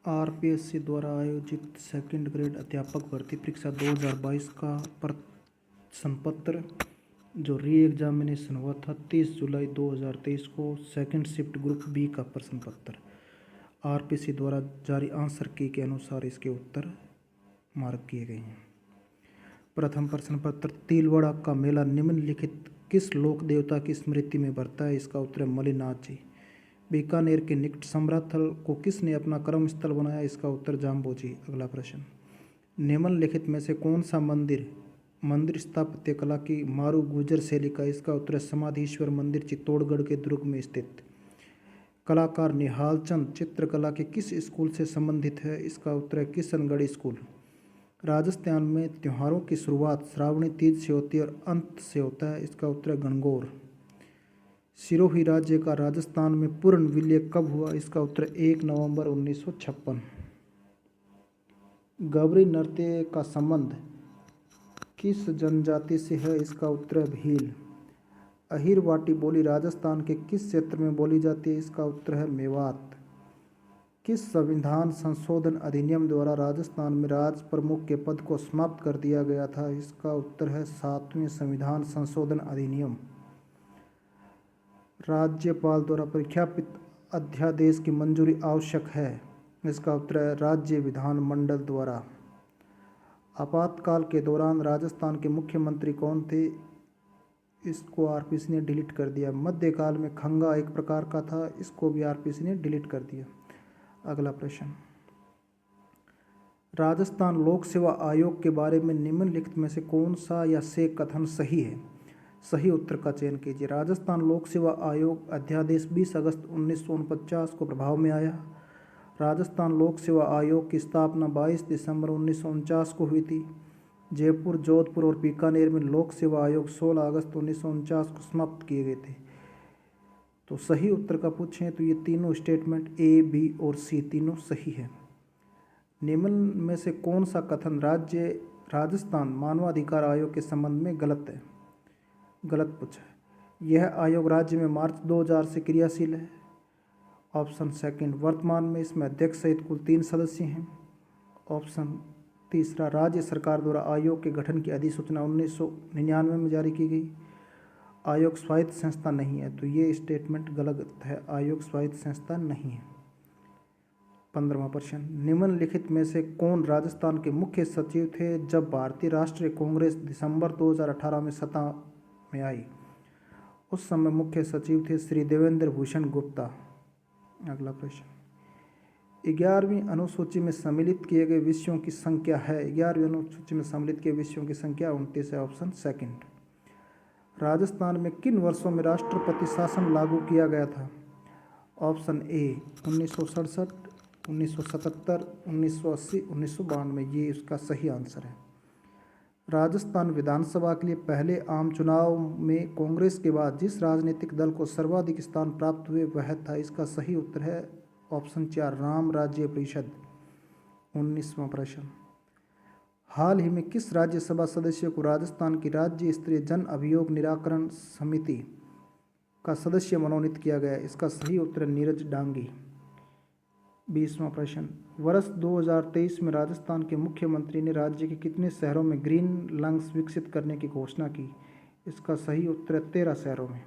RPSC द्वारा आयोजित second grade अध्यापक भर्ती परीक्षा 2022 का प्रश्न पत्र जो री एग्जामिनेशन हुआ था 30 जुलाई 2023 को सेकंड शिफ्ट ग्रुप बी का प्रश्न पत्र आरपीएससी द्वारा जारी आंसर की के अनुसार इसके उत्तर मार्क किए गए हैं। प्रथम प्रश्न पत्र, तिलवाड़ा का मेला निम्नलिखित किस लोक देवता की स्मृति में बढ़ता है? इसका उत्तर है मलिनाथ जी। बीकानेर के निकट समराथल को किसने अपना कर्म स्थल बनाया? इसका उत्तर जाम्बोजी। अगला प्रश्न, निम्नलिखित में से कौन सा मंदिर स्थापत्य कला की मारू गुर्जर शैली का? इसका उत्तर है समाधीश्वर मंदिर चित्तौड़गढ़ के दुर्ग में स्थित। कलाकार निहाल चंद चित्रकला के किस स्कूल से संबंधित है? इसका उत्तर है किशनगढ़ स्कूल। राजस्थान में त्योहारों की शुरुआत श्रावणी तीज से होती है और अंत से होता है। इसका उत्तर है गणगौर। सिरोही राज्य का राजस्थान में पूर्ण विलय कब हुआ? इसका उत्तर 1 नवंबर 1956। गवरी नृत्य का संबंध किस जनजाति से है? इसका उत्तर है भील। अहिरवाटी बोली राजस्थान के किस क्षेत्र में बोली जाती है? इसका उत्तर है मेवात। किस संविधान संशोधन अधिनियम द्वारा राजस्थान में राज प्रमुख के पद को समाप्त कर दिया गया था? इसका उत्तर है 7वें संविधान संशोधन अधिनियम। राज्यपाल द्वारा प्रख्यापित अध्यादेश की मंजूरी आवश्यक है? इसका उत्तर है राज्य विधानमंडल द्वारा। आपातकाल के दौरान राजस्थान के मुख्यमंत्री कौन थे? इसको आरपीएससी ने डिलीट कर दिया। मध्यकाल में खंगा एक प्रकार का था, इसको भी आरपीएससी ने डिलीट कर दिया। अगला प्रश्न, राजस्थान लोक सेवा आयोग के बारे में निम्नलिखित में से कौन सा या से कथन सही है? सही उत्तर का चयन कीजिए। राजस्थान लोक सेवा आयोग अध्यादेश 20 अगस्त 1949 को प्रभाव में आया। राजस्थान लोक सेवा आयोग की स्थापना 22 दिसंबर 1949 को हुई थी। जयपुर, जोधपुर और बीकानेर में लोक सेवा आयोग 16 अगस्त 1949 को समाप्त किए गए थे। तो सही उत्तर का पूछें तो ये तीनों स्टेटमेंट ए, बी और सी तीनों सही है। निम्न में से कौन सा कथन राजस्थान मानवाधिकार आयोग के संबंध में गलत है? गलत पूछा है। यह आयोग राज्य में मार्च 2000 से क्रियाशील है। ऑप्शन सेकंड, वर्तमान में इसमें अध्यक्ष सहित कुल 3 सदस्य हैं। ऑप्शन तीसरा, राज्य सरकार द्वारा आयोग के गठन की अधिसूचना 1999 में जारी की गई। आयोग स्वायत्त संस्था नहीं है, तो ये स्टेटमेंट गलत है। आयोग स्वायत्त संस्था नहीं है। 15वां प्रश्न, निम्नलिखित में से कौन राजस्थान के मुख्य सचिव थे जब भारतीय राष्ट्रीय कांग्रेस दिसंबर 2018 में सत्ता में आई? उस समय मुख्य सचिव थे श्री देवेंद्र भूषण गुप्ता। अगला प्रश्न, 11वीं अनुसूची में सम्मिलित किए गए विषयों की संख्या है? 11वीं अनुसूची में सम्मिलित किए विषयों की संख्या 29 है। Option second. राजस्थान में किन वर्षों में राष्ट्रपति शासन लागू किया गया था? Option A 1967, 1977, 1980, 1992। ये इसका सही आंसर है। राजस्थान विधानसभा के लिए पहले आम चुनाव में कांग्रेस के बाद जिस राजनीतिक दल को सर्वाधिक स्थान प्राप्त हुए वह था? इसका सही उत्तर है ऑप्शन 4, राम राज्य परिषद। 19वां प्रश्न, हाल ही में किस राज्यसभा सदस्य को राजस्थान की राज्य स्तरीय जन अभियोग निराकरण समिति का सदस्य मनोनीत किया गया? इसका सही उत्तर है नीरज डांगी। 20वां प्रश्न, वर्ष 2023 में राजस्थान के मुख्यमंत्री ने राज्य के कितने शहरों में ग्रीन लंग्स विकसित करने की घोषणा की? इसका सही उत्तर है 13 शहरों में।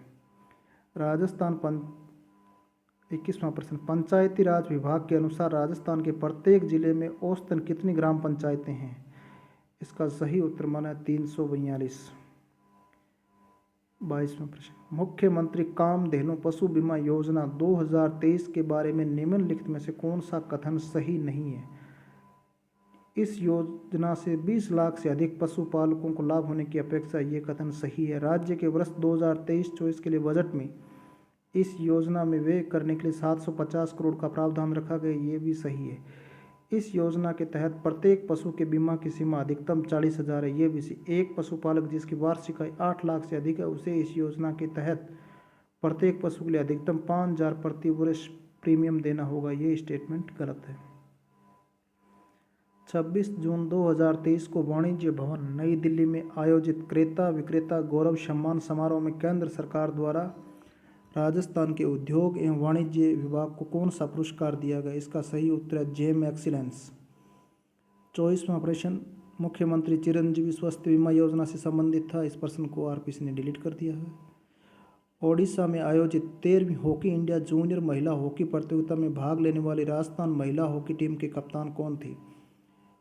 21वां प्रश्न, पंचायती राज विभाग के अनुसार राजस्थान के प्रत्येक जिले में औसतन कितनी ग्राम पंचायतें हैं? इसका सही उत्तर माना है 342। 22वां प्रश्न, मुख्यमंत्री कामधेनु पशु बीमा योजना 2023 के बारे में निम्नलिखित में से कौन सा कथन सही नहीं है? इस योजना से 20 लाख से अधिक पशुपालकों को लाभ होने की अपेक्षा, ये कथन सही है। राज्य के वर्ष 2023-24 के लिए बजट में इस योजना में व्यय करने के लिए 750 करोड़ का प्रावधान रखा गया, ये भी सही है। इस योजना के तहत प्रत्येक पशु के बीमा की सीमा अधिकतम 40,000 है, ये भी सही। एक पशुपालक जिसकी वार्षिक आय 8 लाख से अधिक है उसे इस योजना के तहत प्रत्येक पशु के लिए अधिकतम 5,000 प्रति वर्ष प्रीमियम देना होगा, ये स्टेटमेंट गलत है। 26 जून 2023 को वाणिज्य भवन नई दिल्ली में आयोजित क्रेता विक्रेता गौरव सम्मान समारोह में केंद्र सरकार द्वारा राजस्थान के उद्योग एवं वाणिज्य विभाग को कौन सा पुरस्कार दिया गया? इसका सही उत्तर है जेम एक्सीलेंस। 24वां प्रश्न, मुख्यमंत्री चिरंजीवी स्वास्थ्य बीमा योजना से संबंधित था। इस प्रश्न को आरपीसी ने डिलीट कर दिया है। ओडिशा में आयोजित 13वीं हॉकी इंडिया जूनियर महिला हॉकी प्रतियोगिता में भाग लेने वाली राजस्थान महिला हॉकी टीम के कप्तान कौन थी?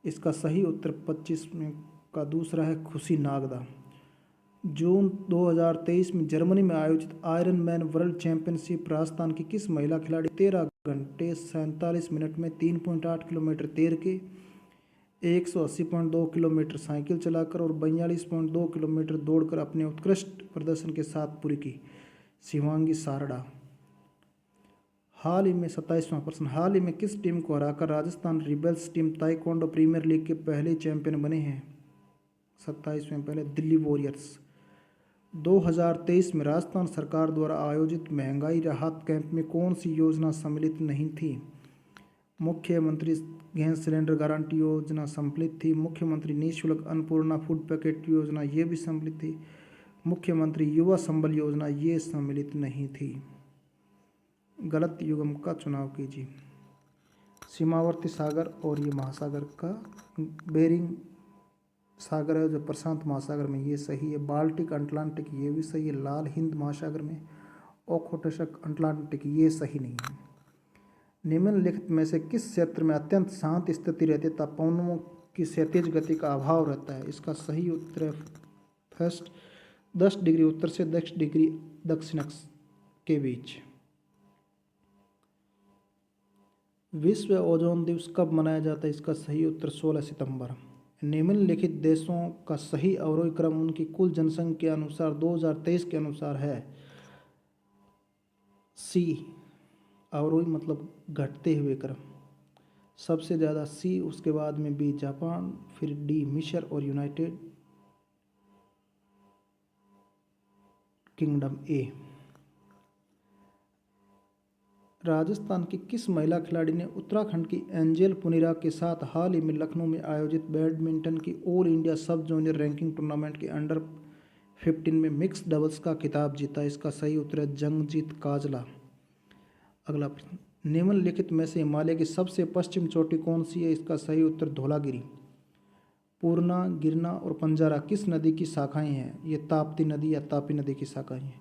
इसका सही उत्तर 25 में का दूसरा है खुशी नागदा। जून 2023 में जर्मनी में आयोजित iron man world championship Rajasthan की किस महिला खिलाड़ी 13 घंटे 47 मिनट में 3.8 किलोमीटर तैर के 180.2 किलोमीटर साइकिल चलाकर और 42.2 किलोमीटर दौड़कर अपने उत्कृष्ट प्रदर्शन के साथ पूरी की? शिवांगी सारड़ा। हाल ही में 27वां प्रश्न, हाल ही में किस टीम को हराकर Rajasthan rebels team taekwondo premier league के पहले चैंपियन बने हैं? 27 में पहले दिल्ली वॉरियर्स। 2023 में राजस्थान सरकार द्वारा आयोजित महंगाई राहत कैंप में कौन सी योजना सम्मिलित नहीं थी? मुख्यमंत्री गैस सिलेंडर गारंटी योजना सम्मिलित थी। मुख्यमंत्री निःशुल्क अन्नपूर्णा फूड पैकेट योजना ये भी सम्मिलित थी। मुख्यमंत्री युवा संबल योजना ये सम्मिलित नहीं थी। गलत युग्म का चुनाव कीजिए। सीमावर्ती सागर और ये महासागर का बेरिंग सागर है जो प्रशांत महासागर में, ये सही है। बाल्टिक अटलांटिक ये भी सही है। लाल हिंद महासागर में ओखोटस्क अटलांटिक ये सही नहीं है। निम्नलिखित में से किस क्षेत्र में अत्यंत शांत स्थिति रहती तथा पवनों की क्षैतिज गति का अभाव रहता है? इसका सही उत्तर है फर्स्ट 10 डिग्री उत्तर से 10 डिग्री दक्षिण के बीच। विश्व ओजोन दिवस कब मनाया जाता है? इसका सही उत्तर 16 सितंबर। निम्नलिखित देशों का सही अवरोही क्रम उनकी कुल जनसंख्या के अनुसार 2023 के अनुसार है। सी अवरोही मतलब घटते हुए क्रम, सबसे ज़्यादा सी, उसके बाद में बी जापान, फिर डी मिस्र और यूनाइटेड किंगडम ए। राजस्थान की किस महिला खिलाड़ी ने उत्तराखंड की एंजेल पुनिरा के साथ हाल ही में लखनऊ में आयोजित बैडमिंटन की ऑल इंडिया सब जूनियर रैंकिंग टूर्नामेंट के अंडर 15 में मिक्स डबल्स का खिताब जीता? इसका सही उत्तर है जंगजीत काजला। अगला प्रश्न, निम्नलिखित में से हिमालय की सबसे पश्चिम चोटी कौन सी है? इसका सही उत्तर धौलागिरी। पूर्णा, गिरना और पंजारा किस नदी की शाखाएं हैं? ये ताप्ती नदी या तापी नदी की शाखाएं हैं।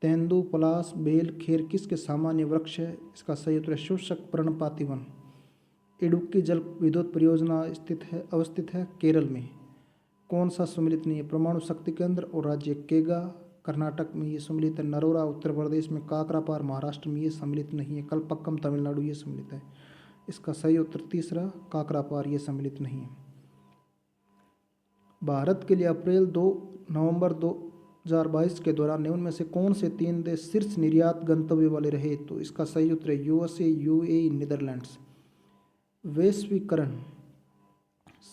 तेंदु, पलाश, बेल, खेर किसके सामान्य वृक्ष है? इसका सही उत्तर है शुष्क पर्णपाती वन। इडुक्की जल विद्युत परियोजना अवस्थित है केरल में। कौन सा सम्मिलित नहीं है? परमाणु शक्ति केंद्र और राज्य केगा कर्नाटक में ये सम्मिलित है। नरोरा उत्तर प्रदेश में, काकरापार महाराष्ट्र में ये सम्मिलित नहीं है। कलपक्कम तमिलनाडु ये सम्मिलित है। इसका सही उत्तर तीसरा काकरापार ये सम्मिलित नहीं है। भारत के लिए अप्रैल 2 नवंबर 2022 के दौरान निम्न में से कौन से 3 देश शीर्ष निर्यात गंतव्य वाले रहे? तो इसका सही उत्तर है यूएसए, यूएई, नीदरलैंड्स। वैश्वीकरण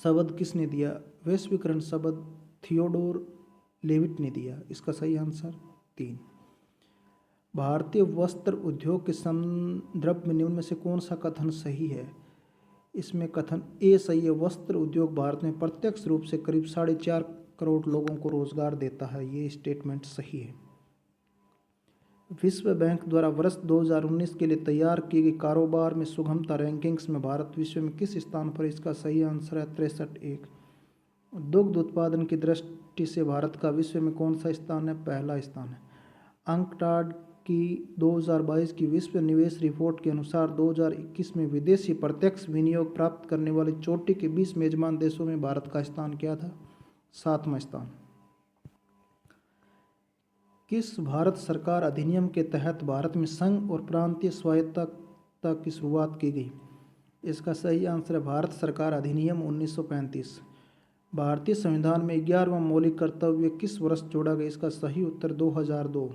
शब्द किसने दिया? वैश्वीकरण शब्द थियोडोर लेविट ने दिया। इसका सही आंसर 3। भारतीय वस्त्र उद्योग के संदर्भ में निम्न में से कौन सा कथन सही है? इसमें कथन ए सही है। वस्त्र उद्योग भारत में प्रत्यक्ष रूप से करीब 4.5 करोड़ लोगों को रोजगार देता है। ये स्टेटमेंट सही है। विश्व बैंक द्वारा वर्ष 2019 के लिए तैयार की गई कारोबार में सुगमता रैंकिंग्स में भारत विश्व में किस स्थान पर? इसका सही आंसर है 63। दुग्ध उत्पादन की दृष्टि से भारत का विश्व में कौन सा स्थान है? पहला स्थान है। अंकटाड की 2022 की विश्व निवेश रिपोर्ट के अनुसार 2021 में विदेशी प्रत्यक्ष विनियोग प्राप्त करने वाली चोटी के 20 मेजबान देशों में भारत का स्थान क्या था? 7वां स्थान। किस भारत सरकार अधिनियम के तहत भारत में संघ और प्रांतीय स्वायत्तता की शुरुआत की गई? इसका सही आंसर है भारत सरकार अधिनियम 1935। भारतीय संविधान में 11वां मौलिक कर्तव्य किस वर्ष जोड़ा गया? इसका सही उत्तर 2002।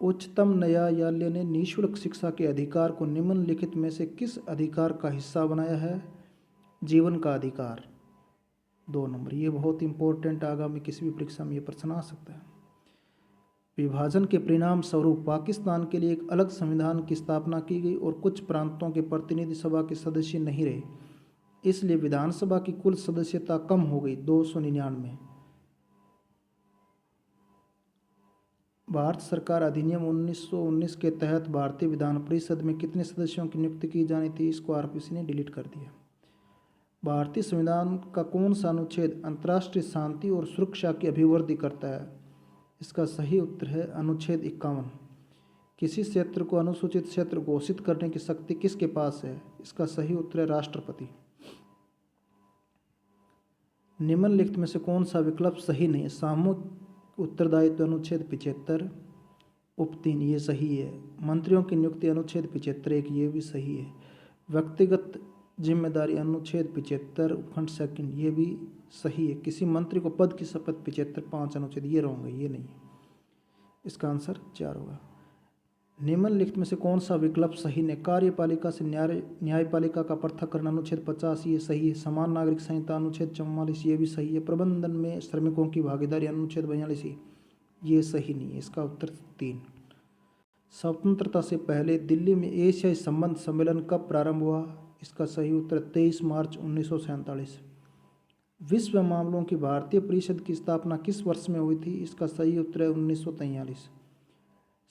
उच्चतम न्यायालय ने निःशुल्क शिक्षा के अधिकार को निम्नलिखित में से किस अधिकार का हिस्सा बनाया है? जीवन का अधिकार। 2 नंबर। ये बहुत इंपॉर्टेंट, आगामी किसी भी परीक्षा में ये प्रश्न आ सकता है। विभाजन के परिणाम स्वरूप पाकिस्तान के लिए एक अलग संविधान की स्थापना की गई और कुछ प्रांतों के प्रतिनिधि सभा के सदस्य नहीं रहे, इसलिए विधानसभा की कुल सदस्यता कम हो गई 299। भारत सरकार अधिनियम 1919 के तहत भारतीय विधान परिषद में कितने सदस्यों की नियुक्ति की जानी थी? इसको आरपीसी ने डिलीट कर दिया। भारतीय संविधान का कौन सा अनुच्छेद अंतर्राष्ट्रीय शांति और सुरक्षा की अभिवृद्धि करता है? इसका सही उत्तर है अनुच्छेद 51। किसी क्षेत्र को अनुसूचित क्षेत्र घोषित करने की शक्ति किसके पास है? इसका सही उत्तर है राष्ट्रपति। निम्नलिखित में से कौन सा विकल्प सही नहीं है? सामूहिक उत्तरदायित्व अनुच्छेद 75 उप 3 ये सही है। मंत्रियों की नियुक्ति अनुच्छेद 75(1) ये भी सही है। व्यक्तिगत जिम्मेदारी अनुच्छेद 75 उपखंड 2 ये भी सही है। किसी मंत्री को पद की शपथ 75(5) अनुच्छेद ये रॉन्ग है, ये नहीं है। इसका आंसर 4 होगा। निम्नलिखित में से कौन सा विकल्प सही नहीं? कार्यपालिका से न्यायपालिका का पृथक्करण अनुच्छेद 50 ये सही है। समान नागरिक संहिता अनुच्छेद 44 ये भी सही है। प्रबंधन में श्रमिकों की भागीदारी अनुच्छेद 42 ये सही नहीं है। इसका उत्तर 3। स्वतंत्रता से पहले दिल्ली में एशियाई संबंध सम्मेलन कब प्रारंभ हुआ? इसका सही उत्तर 23 मार्च 1947। विश्व मामलों की भारतीय परिषद की स्थापना किस वर्ष में हुई थी? इसका सही उत्तर है 1943।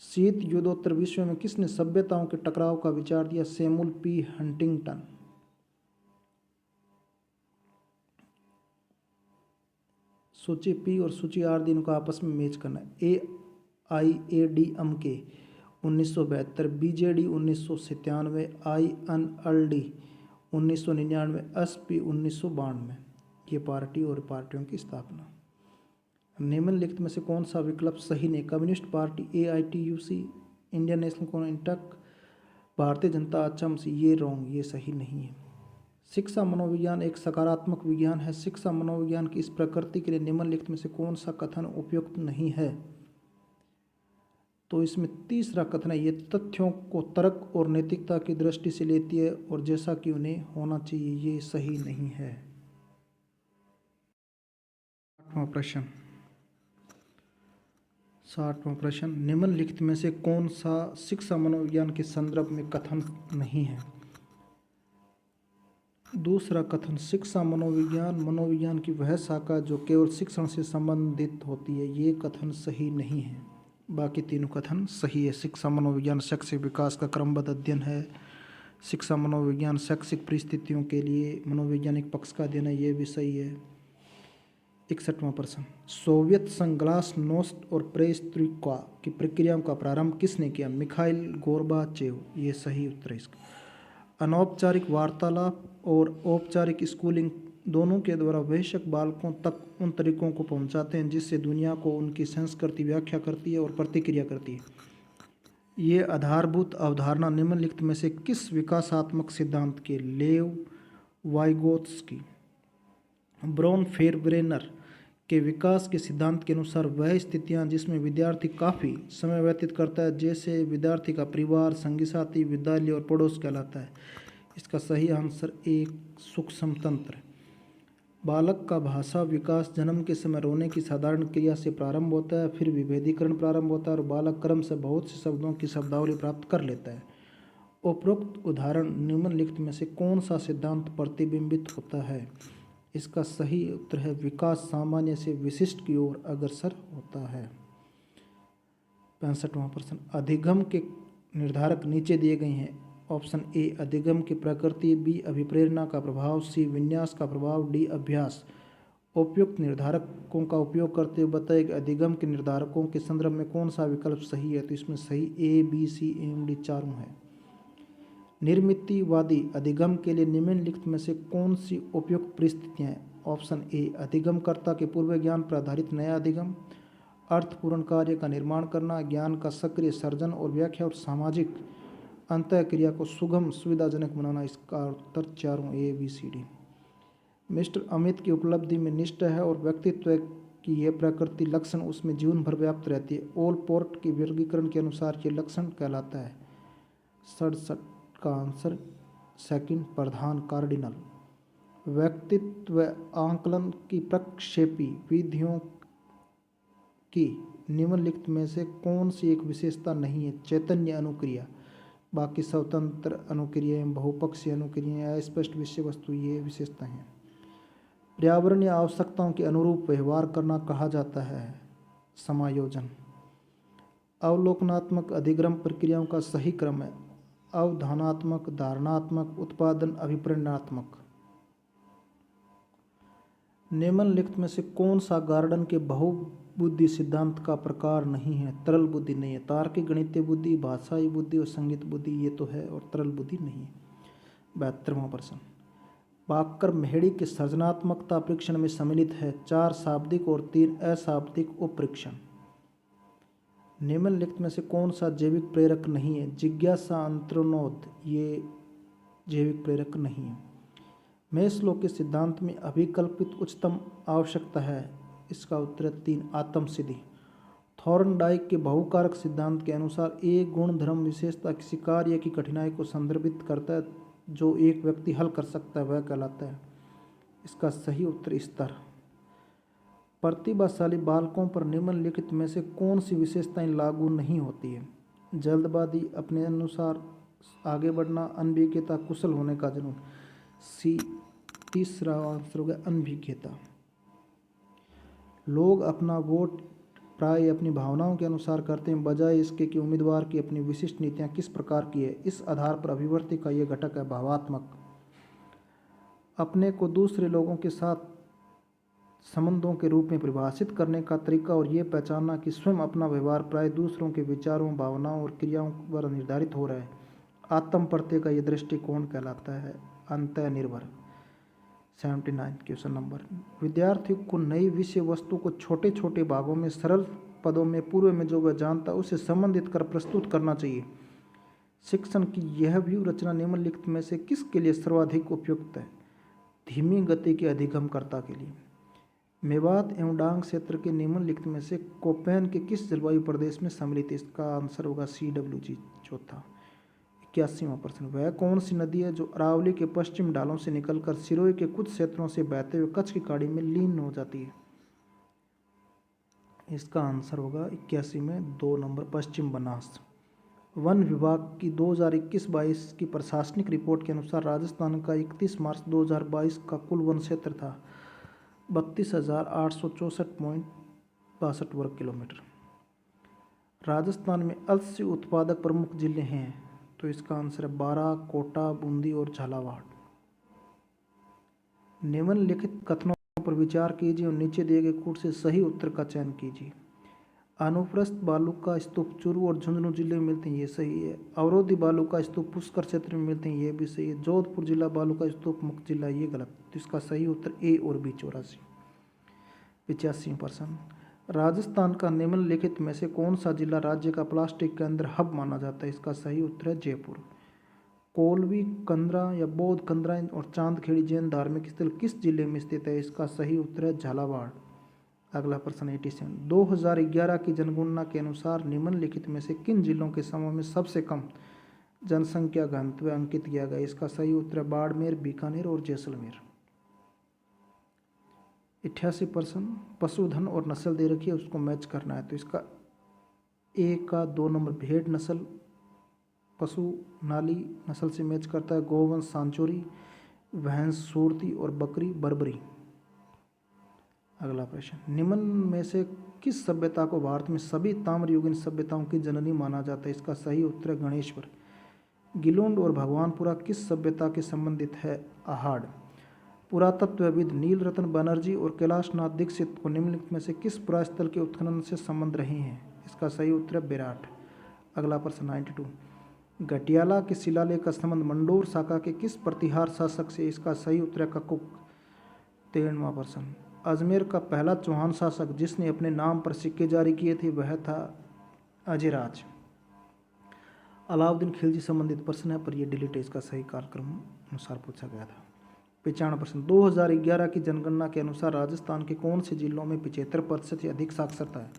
शीत युद्धोत्तर विश्व में किसने सभ्यताओं के टकराव का विचार दिया? Samuel P Huntington. सूची पी और सूची आर दिनों को आपस में मैच करना है। AIADMK 1972, BJD 1997, INLD 1999, SP 1992 ये पार्टी और पार्टियों की स्थापना। निम्नलिखित में से कौन सा विकल्प सही नहीं? Communist party, AITUC, Indian national Congress, Bharatiya Janata अचम ये रॉन्ग, ये सही नहीं है। शिक्षा मनोविज्ञान एक सकारात्मक विज्ञान है। शिक्षा मनोविज्ञान की इस प्रकृति के लिए निम्नलिखित में से कौन सा कथन उपयुक्त नहीं है? तो इसमें तीसरा कथन है, ये तथ्यों को तर्क और नैतिकता की दृष्टि से लेती है और जैसा कि उन्हें होना चाहिए, ये सही नहीं है। 60वां प्रश्न निम्नलिखित में से कौन सा शिक्षा मनोविज्ञान के संदर्भ में कथन नहीं है? दूसरा कथन, शिक्षा मनोविज्ञान की वह शाखा जो केवल शिक्षण से संबंधित होती है, ये कथन सही नहीं है। बाकी तीनों कथन सही है। शिक्षा मनोविज्ञान शैक्षिक विकास का क्रमबद्ध अध्ययन है। शिक्षा मनोविज्ञान शैक्षिक परिस्थितियों के लिए मनोवैज्ञानिक पक्ष का अध्ययन है, ये भी सही है। 61वां प्रश्न, सोवियत संघ ग्लासनोस्ट और पेरेस्ट्रोइका की प्रक्रियाओं का प्रारंभ किसने किया? मिखाइल गोर्बाचेव ये सही उत्तर है इसका। अनौपचारिक वार्तालाप और औपचारिक स्कूलिंग दोनों के द्वारा वयस्क बालकों तक उन तरीकों को पहुंचाते हैं जिससे दुनिया को उनकी संस्कृति व्याख्या करती है और प्रतिक्रिया करती है। ये आधारभूत अवधारणा निम्नलिखित में से किस विकासात्मक सिद्धांत के? लेव वाइगोत्स्की, ब्राउन फेरब्रेनर के विकास के सिद्धांत के अनुसार वह स्थितियां जिसमें विद्यार्थी काफ़ी समय व्यतीत करता है, जैसे विद्यार्थी का परिवार, संगी साथी, विद्यालय और पड़ोस कहलाता है। इसका सही आंसर एक सूक्ष्म तंत्र। बालक का भाषा विकास जन्म के समय रोने की साधारण क्रिया से प्रारंभ होता है, फिर विभेदीकरण प्रारंभ होता है और बालक क्रम से बहुत से शब्दों की शब्दावली प्राप्त कर लेता है। उपरोक्त उदाहरण निम्नलिखित में से कौन सा सिद्धांत प्रतिबिंबित होता है? इसका सही उत्तर है विकास सामान्य से विशिष्ट की ओर अग्रसर होता है। 65वां प्रश्न, अधिगम के निर्धारक नीचे दिए गए हैं। ऑप्शन ए अधिगम की प्रकृति, बी अभिप्रेरणा का प्रभाव, सी विन्यास का प्रभाव, डी अभ्यास। उपयुक्त निर्धारकों का उपयोग करते हुए बताए कि अधिगम के निर्धारकों के संदर्भ में कौन सा विकल्प सही है? तो इसमें सही ए, बी, सी एवं डी चारों है। निर्मितिवादी अधिगम के लिए निम्नलिखित में से कौन सी उपयुक्त परिस्थितियाँ हैं? ऑप्शन ए अधिगमकर्ता के पूर्व ज्ञान पर आधारित नया अधिगम, अर्थपूर्ण कार्य का निर्माण करना, ज्ञान का सक्रिय सर्जन और व्याख्या और सामाजिक अंतःक्रिया को सुगम सुविधाजनक बनाना। इसका उत्तर चारों ए, बी, सी, डी। मिस्टर अमित की उपलब्धि में निष्ठा है और व्यक्तित्व की यह प्रकृति लक्षण उसमें जीवन भर व्याप्त रहती है। ओल पोर्ट के वर्गीकरण के अनुसार ये लक्षण कहलाता है। 67 का आंसर सेकंड प्रधान कार्डिनल। व्यक्तित्व आंकलन की प्रक्षेपी विधियों की निम्नलिखित में से कौन सी एक विशेषता नहीं है? चैतन्य अनुक्रिया, बाकी स्वतंत्र अनुक्रियाएं, बहुपक्षीय अनुक्रियाएं, अस्पष्ट विषय वस्तु ये विशेषता हैं। पर्यावरणीय आवश्यकताओं के अनुरूप व्यवहार करना कहा जाता है समायोजन। अवलोकनात्मक अधिगम प्रक्रियाओं का सही क्रम है अवधानात्मक, धारणात्मक, उत्पादन, अभिप्रेरणात्मक। निम्नलिखित में से कौन सा गार्डन के बहुबुद्धि सिद्धांत का प्रकार नहीं है? तरल बुद्धि नहीं है। तार्किक गणितीय बुद्धि, भाषाई बुद्धि और संगीत बुद्धि ये तो है, और तरल बुद्धि नहीं है। 72वां प्रश्न, बाक्कर मेहड़ी के सृजनात्मकता परीक्षण में सम्मिलित है 4 शाब्दिक और 3 अशाब्दिक उपपरीक्षण। निम्नलिखित में से कौन सा जैविक प्रेरक नहीं है? जिज्ञासा, अंतर्नोद ये जैविक प्रेरक नहीं है। मेस्लो के सिद्धांत में अभिकल्पित उच्चतम आवश्यकता है? इसका उत्तर 3 आत्मसिद्धि। थॉर्नडाइक के बहुकारक सिद्धांत के अनुसार एक गुण धर्म विशेषता किसी कार्य की कठिनाई को संदर्भित करता है जो एक व्यक्ति हल कर सकता है, वह कहलाता है। इसका सही उत्तर स्तर। प्रतिभाशाली बालकों पर निम्नलिखित में से कौन सी विशेषताएं लागू नहीं होती है? जल्दबाजी, अपने अनुसार आगे बढ़ना, अनभिज्ञता, कुशल होने का जुनून। सी तीसरा आंसर हो गया अनभिज्ञता। लोग अपना वोट प्राय अपनी भावनाओं के अनुसार करते हैं, बजाय इसके कि उम्मीदवार की अपनी विशिष्ट नीतियां किस प्रकार की है। इस आधार पर अभिव्यक्ति का यह घटक है भावात्मक। अपने को दूसरे लोगों के साथ संबंधों के रूप में परिभाषित करने का तरीका और ये पहचानना कि स्वयं अपना व्यवहार प्राय दूसरों के विचारों, भावनाओं और क्रियाओं द्वारा निर्धारित हो रहा है। आत्म प्रत्यय का यह दृष्टिकोण कहलाता है अंतःनिर्भर। 79 क्वेश्चन नंबर, विद्यार्थी को नई विषय वस्तु को छोटे छोटे भागों में सरल पदों में पूर्व में जो वह जानता है उसे संबंधित कर प्रस्तुत करना चाहिए। शिक्षण की यह व्यू रचना निम्नलिखित में से किसके लिए सर्वाधिक उपयुक्त है? धीमी गति के अधिगमकर्ता के लिए। मेवात एवं डांग क्षेत्र के निम्नलिखित में से कोपेन के किस जलवायु प्रदेश में सम्मिलित है? इसका आंसर होगा CWG चौथा। 81वां प्रश्न, वह कौन सी नदी है जो अरावली के पश्चिम ढालों से निकलकर सिरोही के कुछ क्षेत्रों से बहते हुए कच्छ की खाड़ी में लीन हो जाती है? इसका आंसर होगा 81 में 2 नंबर पश्चिम बनास। वन विभाग की 2021-22 की प्रशासनिक रिपोर्ट के अनुसार राजस्थान का 31 मार्च 2022 का कुल वन क्षेत्र था 32,864.62 वर्ग किलोमीटर। राजस्थान में अल्स्य उत्पादक प्रमुख जिले हैं, तो इसका आंसर है बारां, कोटा, बूंदी और झालावाड़। निम्नलिखित कथनों पर विचार कीजिए और नीचे दिए गए कूट से सही उत्तर का चयन कीजिए। अनुप्रस्थ बालू का स्तूप चूरू और झुंझुनू जिले में मिलते हैं, ये सही है। अवरोधी बालू का स्तूप पुष्कर क्षेत्र में मिलते हैं, ये भी सही है। जोधपुर जिला बालू का स्तूप मुक्त जिला, ये गलत। तो इसका सही उत्तर ए और बी 84। 85वां प्रश्न, राजस्थान का निम्नलिखित में से कौन सा जिला राज्य का प्लास्टिक के अंदर हब माना जाता है? इसका सही उत्तर है जयपुर। कोलवी, कंदरा या बौद्ध कंदरा और चांदखेड़ी जैन धार्मिक स्थल किस जिले में स्थित है? इसका सही उत्तर है झालावाड़। अगला प्रश्न 87, 2011 की जनगणना के अनुसार निम्नलिखित में से किन जिलों के समूह में सबसे कम जनसंख्या घनत्व अंकित किया गया? इसका सही उत्तर है बाड़मेर, बीकानेर और जैसलमेर। 88%, पशुधन और नस्ल दे रखी है, उसको मैच करना है। तो इसका ए का 2 नंबर भेड़ नस्ल पशु नाली नस्ल से मैच करता है। गोवंश सांचोरी, भैंस सूरती और बकरी बर्बरी। अगला प्रश्न, निम्न में से किस सभ्यता को भारत में सभी ताम्रयुगीन सभ्यताओं की जननी माना जाता है? इसका सही उत्तर है गणेश्वर। गिलोंड और भगवानपुरा किस सभ्यता के संबंधित है? आहाड़। पुरातत्वविद नीलरतन बनर्जी और कैलाशनाथ दीक्षित को निम्नलिखित में से किस पुरास्थल के उत्खनन से संबंध रहे हैं? इसका सही उत्तर है विराट। अगला प्रश्न 92, गटियाला के शिलालेख का संबंध मंडोर शाखा के किस प्रतिहार शासक से? इसका सही उत्तर है ककुक। 13वां प्रश्न, अजमेर का पहला चौहान शासक जिसने अपने नाम पर सिक्के जारी किए थे वह था अजयराज। अलाउद्दीन खिलजी संबंधित प्रश्न है, पर यह डिलीट है, इसका सही कार्यक्रम अनुसार पूछा गया था। 95 प्रश्न, 2011 की जनगणना के अनुसार राजस्थान के कौन से जिलों में 75% से अधिक साक्षरता है?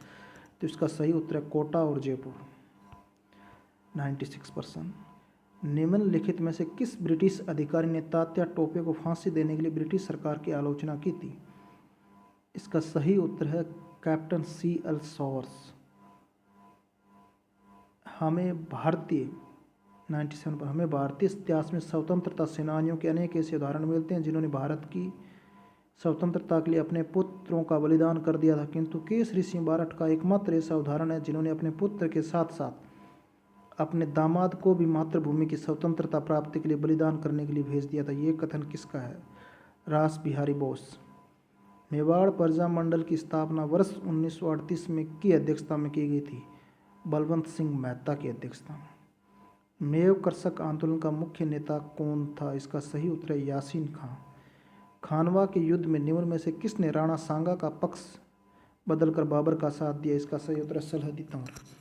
तो इसका सही उत्तर है कोटा और जयपुर। 96 प्रश्न, निम्नलिखित में से किस ब्रिटिश अधिकारी ने तात्या टोपे को फांसी देने के लिए ब्रिटिश सरकार की आलोचना की थी? इसका सही उत्तर है कैप्टन CL सॉवर्स। हमें भारतीय 97 पर हमें भारतीय इतिहास में स्वतंत्रता सेनानियों के अनेक ऐसे उदाहरण मिलते हैं जिन्होंने भारत की स्वतंत्रता के लिए अपने पुत्रों का बलिदान कर दिया था, किंतु केसरी सिंह बारठ का एकमात्र ऐसा उदाहरण है जिन्होंने अपने पुत्र के साथ साथ अपने दामाद को भी मातृभूमि की स्वतंत्रता प्राप्ति के लिए बलिदान करने के लिए भेज दिया था। ये कथन किसका है? रास बिहारी बोस। मेवाड़ प्रजा मंडल की स्थापना वर्ष 1938 में की अध्यक्षता में की गई थी, बलवंत सिंह मेहता की अध्यक्षता में। मेव कृषक आंदोलन का मुख्य नेता कौन था? इसका सही उत्तर है यासीन खां। खानवा के युद्ध में निम्न में से किसने राणा सांगा का पक्ष बदलकर बाबर का साथ दिया? इसका सही उत्तर है सलहदी तंवर।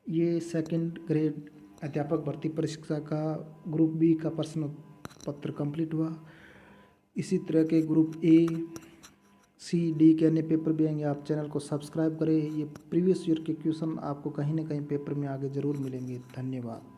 ये सेकंड ग्रेड अध्यापक भर्ती परीक्षा का ग्रुप बी का प्रश्न पत्र कंप्लीट हुआ। इसी तरह के ग्रुप ए, सी, डी के अन्य पेपर भी आएंगे। आप चैनल को सब्सक्राइब करें। ये प्रीवियस ईयर के क्वेश्चन आपको कहीं ना कहीं पेपर में आगे ज़रूर मिलेंगे। धन्यवाद।